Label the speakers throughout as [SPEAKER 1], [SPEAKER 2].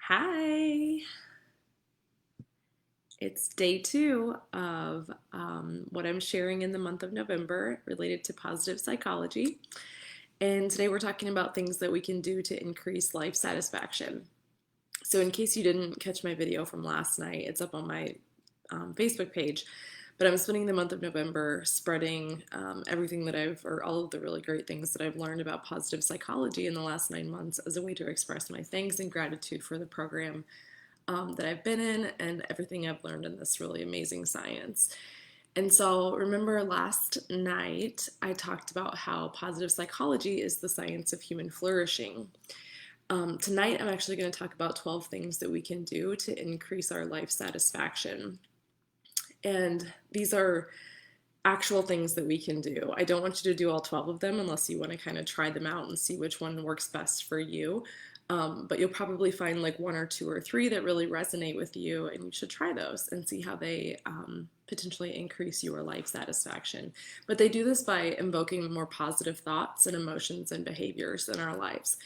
[SPEAKER 1] Hi. It's day two of what I'm sharing in the month of November related to positive psychology. And today we're talking about things that we can do to increase life satisfaction. So, in case you didn't catch my video from last night, it's up on my Facebook page. But I'm spending the month of November spreading everything that or all of the really great things that I've learned about positive psychology in the last 9 months as a way to express my thanks and gratitude for the program that I've been in and everything I've learned in this really amazing science. And so, remember last night I talked about how positive psychology is the science of human flourishing. Tonight, I'm actually going to talk about 12 things that we can do to increase our life satisfaction. And these are actual things that we can do. I don't want you to do all 12 of them unless you want to kind of try them out and see which one works best for you. But you'll probably find like one or two or three that really resonate with you, and you should try those and see how they potentially increase your life satisfaction. But they do this by invoking more positive thoughts and emotions and behaviors in our lives.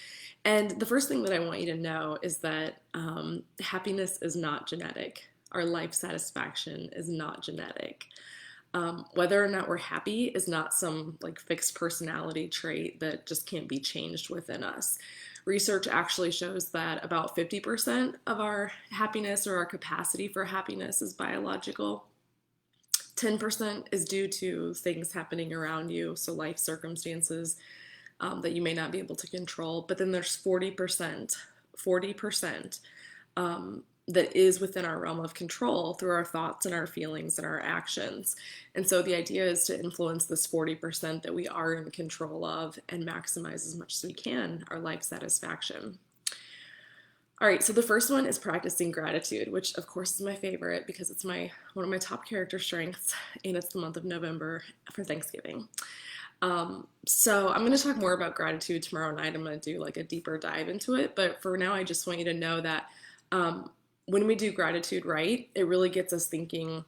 [SPEAKER 1] And the first thing that I want you to know is that happiness is not genetic. Our life satisfaction is not genetic. Whether or not we're happy is not some like fixed personality trait that just can't be changed within us. Research actually shows that about 50% of our happiness or our capacity for happiness is biological. 10% is due to things happening around you, so life circumstances that you may not be able to control. But then there's 40% that is within our realm of control through our thoughts and our feelings and our actions. And so the idea is to influence this 40% that we are in control of and maximize as much as we can our life satisfaction. All right, so the first one is practicing gratitude, which of course is my favorite because it's one of my top character strengths, and it's the month of November for Thanksgiving. So I'm going to talk more about gratitude tomorrow night. I'm going to do like a deeper dive into it, but for now I just want you to know that when we do gratitude right, it really gets us thinking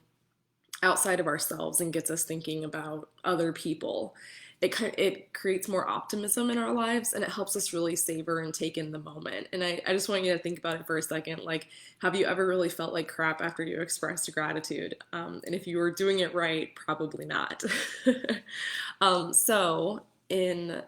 [SPEAKER 1] outside of ourselves and gets us thinking about other people. It creates more optimism in our lives, and it helps us really savor and take in the moment. And I just want you to think about it for a second. Like, have you ever really felt like crap after you expressed gratitude? And if you were doing it right, probably not. So in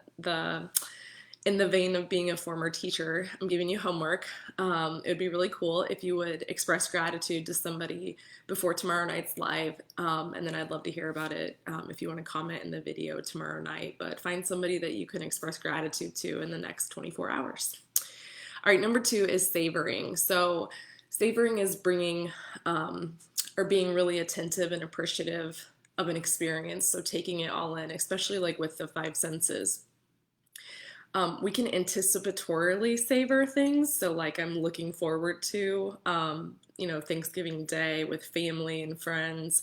[SPEAKER 1] the vein of being a former teacher, I'm giving you homework. It would be really cool if you would express gratitude to somebody before tomorrow night's live, and then I'd love to hear about it if you want to comment in the video tomorrow night. But find somebody that you can express gratitude to in the next 24 hours. All right, number 2 is savoring. So savoring is bringing or being really attentive and appreciative of an experience. So taking it all in, especially like with the five senses. We can anticipatorily savor things. So like I'm looking forward to, Thanksgiving Day with family and friends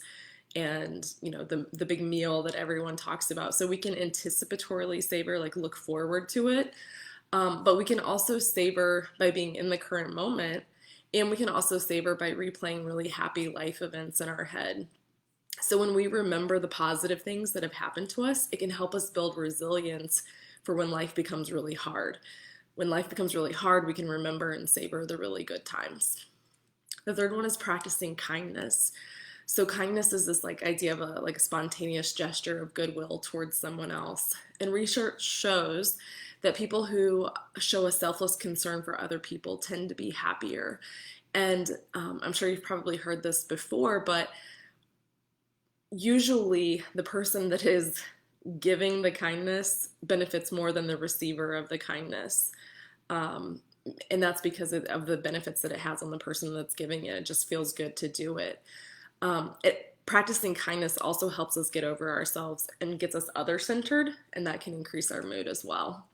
[SPEAKER 1] and, the big meal that everyone talks about. So we can anticipatorily savor, like look forward to it. But we can also savor by being in the current moment. And we can also savor by replaying really happy life events in our head. So when we remember the positive things that have happened to us, it can help us build resilience for when life becomes really hard. When life becomes really hard, we can remember and savor the really good times. The third one is practicing kindness. So kindness is this like idea of a spontaneous gesture of goodwill towards someone else. And research shows that people who show a selfless concern for other people tend to be happier. And I'm sure you've probably heard this before, but usually the person that is giving the kindness benefits more than the receiver of the kindness. And that's because of the benefits that it has on the person that's giving it. It just feels good to do it. Practicing kindness also helps us get over ourselves and gets us other-centered, and that can increase our mood as well.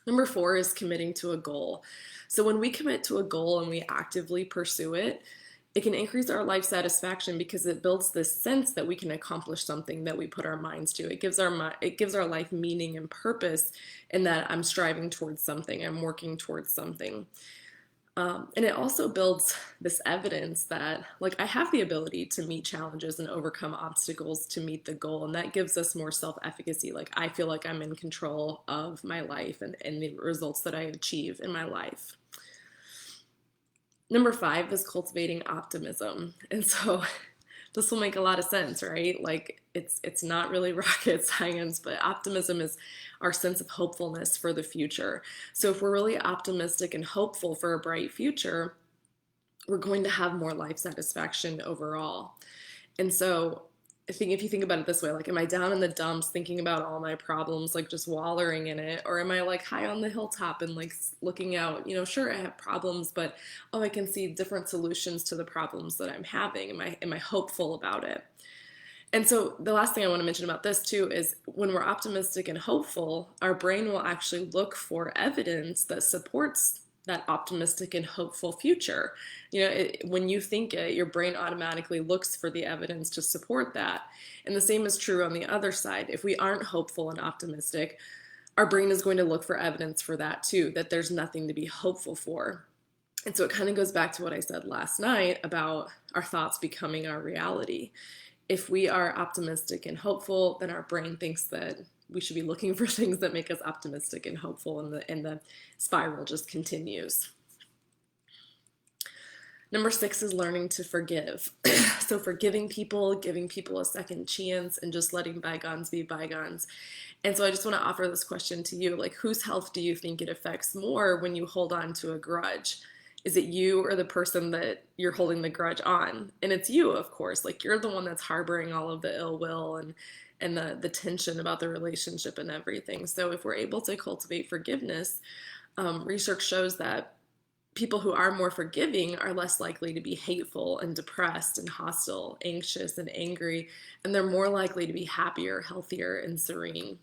[SPEAKER 1] Number 4 is committing to a goal. So when we commit to a goal and we actively pursue it, it can increase our life satisfaction because it builds this sense that we can accomplish something that we put our minds to. It gives our life meaning and purpose in that I'm striving towards something, I'm working towards something. And it also builds this evidence that like I have the ability to meet challenges and overcome obstacles to meet the goal. And that gives us more self-efficacy. Like I feel like I'm in control of my life and the results that I achieve in my life. Number 5 is cultivating optimism. And so this will make a lot of sense, right? Like it's not really rocket science, but optimism is our sense of hopefulness for the future. So if we're really optimistic and hopeful for a bright future, we're going to have more life satisfaction overall. And so I think if you think about it this way, like, am I down in the dumps thinking about all my problems, like just wallowing in it? Or am I like high on the hilltop and like looking out, sure, I have problems, but oh, I can see different solutions to the problems that I'm having. Am I hopeful about it? And so the last thing I want to mention about this too is when we're optimistic and hopeful, our brain will actually look for evidence that supports that optimistic and hopeful future. When you think it, your brain automatically looks for the evidence to support that. And the same is true on the other side. If we aren't hopeful and optimistic, our brain is going to look for evidence for that too, that there's nothing to be hopeful for. And so it kind of goes back to what I said last night about our thoughts becoming our reality. If we are optimistic and hopeful, then our brain thinks that we should be looking for things that make us optimistic and hopeful, and the spiral just continues. Number 6 is learning to forgive. So forgiving people, giving people a second chance, and just letting bygones be bygones. And so I just want to offer this question to you, like, whose health do you think it affects more when you hold on to a grudge? Is it you or the person that you're holding the grudge on? And it's you, of course. Like, you're the one that's harboring all of the ill will and the tension about the relationship and everything. So if we're able to cultivate forgiveness, research shows that people who are more forgiving are less likely to be hateful and depressed and hostile, anxious and angry, and they're more likely to be happier, healthier, and serene.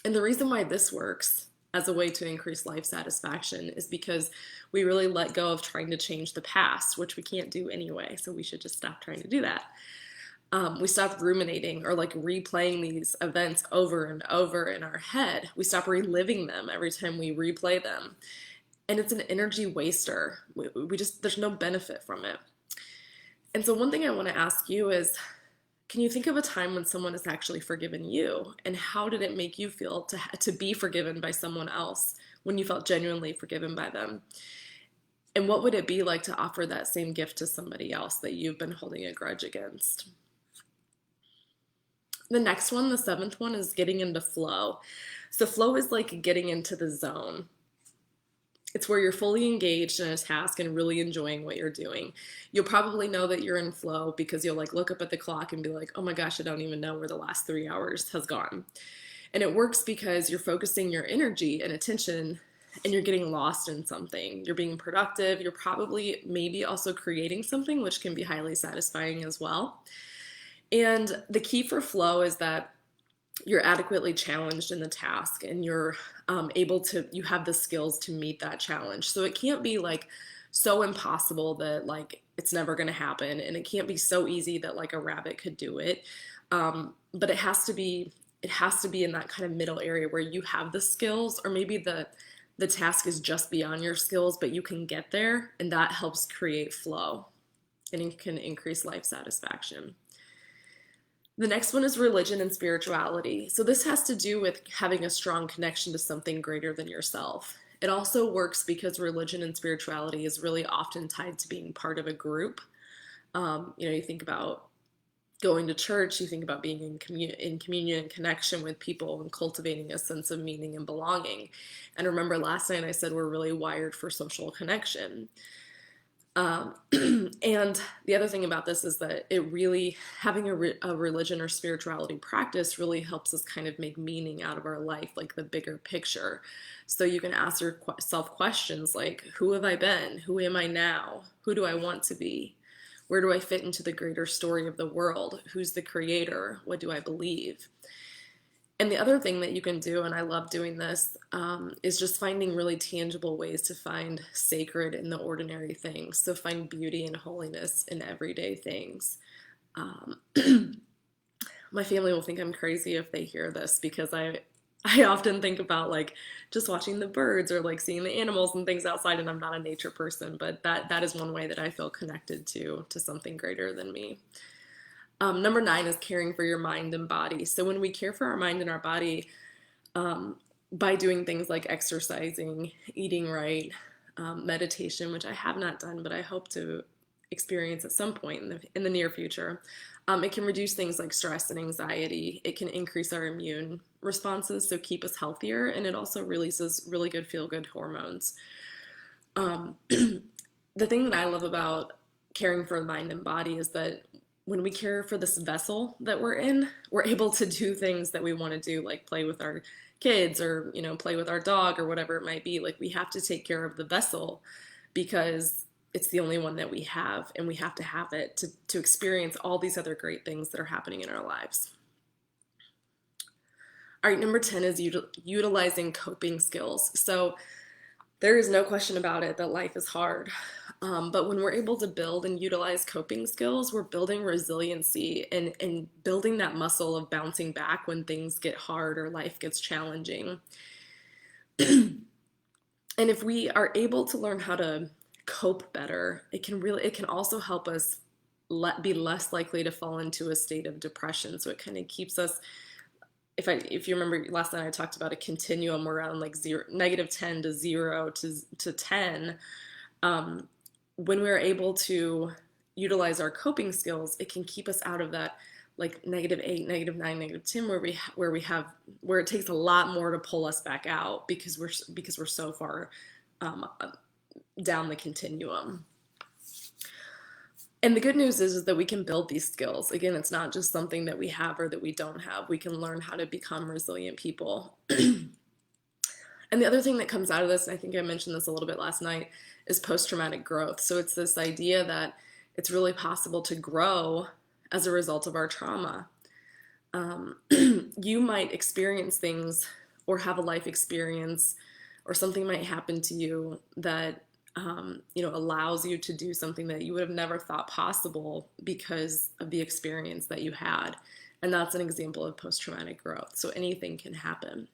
[SPEAKER 1] And the reason why this works as a way to increase life satisfaction is because we really let go of trying to change the past, which we can't do anyway, so we should just stop trying to do that. We stop ruminating or like replaying these events over and over in our head. We stop reliving them every time we replay them. And it's an energy waster. There's no benefit from it. And so one thing I want to ask you is, can you think of a time when someone has actually forgiven you? And how did it make you feel to be forgiven by someone else when you felt genuinely forgiven by them? And what would it be like to offer that same gift to somebody else that you've been holding a grudge against? The next one, the 7th one, is getting into flow. So flow is like getting into the zone. It's where you're fully engaged in a task and really enjoying what you're doing. You'll probably know that you're in flow because you'll like look up at the clock and be like, oh my gosh, I don't even know where the last 3 hours has gone. And it works because you're focusing your energy and attention and you're getting lost in something. You're being productive. You're probably maybe also creating something, which can be highly satisfying as well. And the key for flow is that you're adequately challenged in the task and you're you have the skills to meet that challenge. So it can't be like so impossible that like it's never going to happen, and it can't be so easy that like a rabbit could do it. But it has to be in that kind of middle area where you have the skills, or maybe the task is just beyond your skills, but you can get there, and that helps create flow and it can increase life satisfaction. The next one is religion and spirituality. So this has to do with having a strong connection to something greater than yourself. It also works because religion and spirituality is really often tied to being part of a group. You think about going to church, you think about being in communion and connection with people and cultivating a sense of meaning and belonging. And remember last night I said we're really wired for social connection. And the other thing about this is that it really, having a religion or spirituality practice really helps us kind of make meaning out of our life, like the bigger picture. So you can ask yourself questions like, who have I been? Who am I now? Who do I want to be? Where do I fit into the greater story of the world? Who's the creator? What do I believe? And the other thing that you can do, and I love doing this, is just finding really tangible ways to find sacred in the ordinary things. So find beauty and holiness in everyday things. My family will think I'm crazy if they hear this, because I often think about like just watching the birds or like seeing the animals and things outside, and I'm not a nature person, but that is one way that I feel connected to something greater than me. Number 9 is caring for your mind and body. So when we care for our mind and our body, by doing things like exercising, eating right, meditation, which I have not done, but I hope to experience at some point in the near future. It can reduce things like stress and anxiety. It can increase our immune responses, so keep us healthier, and it also releases really good feel-good hormones. The thing that I love about caring for the mind and body is that when we care for this vessel that we're in, we're able to do things that we want to do, like play with our kids or, play with our dog or whatever it might be. Like, we have to take care of the vessel because it's the only one that we have, and we have to have it to experience all these other great things that are happening in our lives. All right, number 10 is utilizing coping skills. So there is no question about it that life is hard. But when we're able to build and utilize coping skills, we're building resiliency and building that muscle of bouncing back when things get hard or life gets challenging. And if we are able to learn how to cope better, it can also help us be less likely to fall into a state of depression. So it kind of keeps us, if you remember last night I talked about a continuum around like -10 to 0 to 10. When we're able to utilize our coping skills, it can keep us out of that like -8, -9, -10, where it takes a lot more to pull us back out because we're so far down the continuum. And the good news is that we can build these skills. Again, it's not just something that we have or that we don't have. We can learn how to become resilient people. And the other thing that comes out of this, and I think I mentioned this a little bit last night, is post-traumatic growth. So it's this idea that it's really possible to grow as a result of our trauma. You might experience things or have a life experience, or something might happen to you that allows you to do something that you would have never thought possible because of the experience that you had. And that's an example of post-traumatic growth. So anything can happen.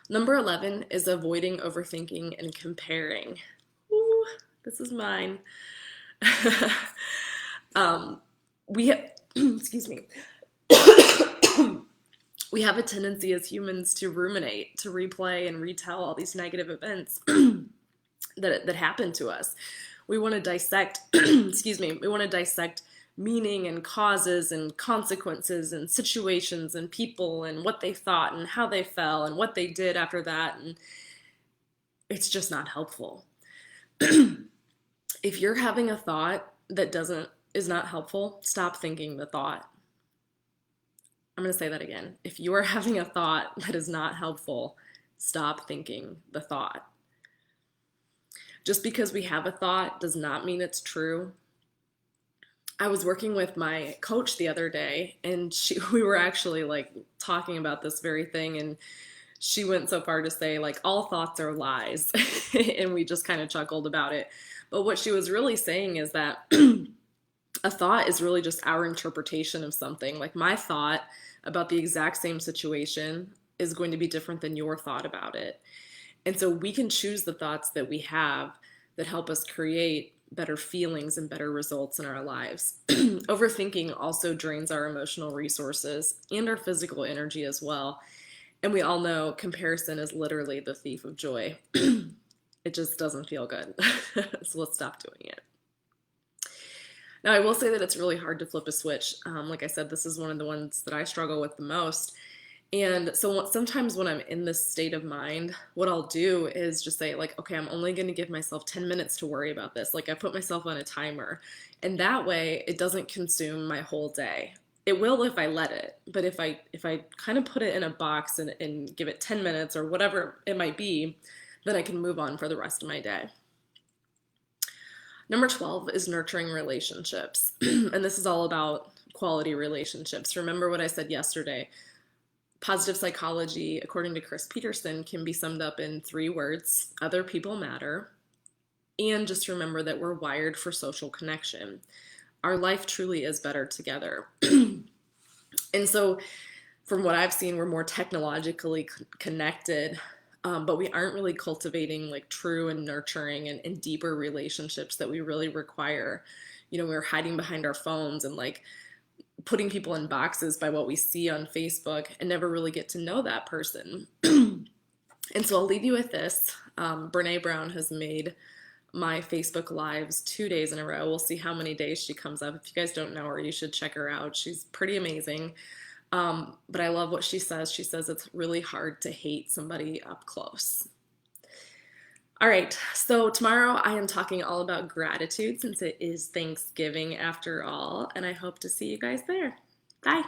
[SPEAKER 1] Number 11 is avoiding overthinking and comparing. Ooh, this is mine. Excuse me. We have a tendency as humans to ruminate, to replay and retell all these negative events that happen to us. We want to dissect, we want to dissect meaning and causes and consequences and situations and people and what they thought and how they fell and what they did after that. And it's just not helpful. If you're having a thought that is not helpful, stop thinking the thought. I'm going to say that again. If you are having a thought that is not helpful, stop thinking the thought. Just because we have a thought does not mean it's true. I was working with my coach the other day, and we were actually like talking about this very thing, and she went so far to say like all thoughts are lies, and we just kind of chuckled about it. But what she was really saying is that a thought is really just our interpretation of something. Like, my thought about the exact same situation is going to be different than your thought about it. And so we can choose the thoughts that we have that help us create better feelings and better results in our lives. Overthinking also drains our emotional resources and our physical energy as well. And we all know comparison is literally the thief of joy. It just doesn't feel good. So let's stop doing it. Now, I will say that it's really hard to flip a switch. Like I said, this is one of the ones that I struggle with the most. And so sometimes when I'm in this state of mind, what I'll do is just say like, okay, I'm only going to give myself 10 minutes to worry about this. Like, I put myself on a timer, and that way it doesn't consume my whole day. It will if I let it, but if I kind of put it in a box and give it 10 minutes or whatever it might be, then I can move on for the rest of my day. Number 12 is nurturing relationships. And this is all about quality relationships. Remember what I said yesterday. Positive psychology, according to Chris Peterson, can be summed up in 3 words: other people matter. And just remember that we're wired for social connection. Our life truly is better together. And so from what I've seen, we're more technologically connected, but we aren't really cultivating like true and nurturing and deeper relationships that we really require. We're hiding behind our phones and like putting people in boxes by what we see on Facebook and never really get to know that person. And so I'll leave you with this. Brene Brown has made my Facebook Lives 2 days in a row. We'll see how many days she comes up. If you guys don't know her, you should check her out. She's pretty amazing. But I love what she says. She says it's really hard to hate somebody up close. All right, so tomorrow I am talking all about gratitude since it is Thanksgiving after all, and I hope to see you guys there. Bye.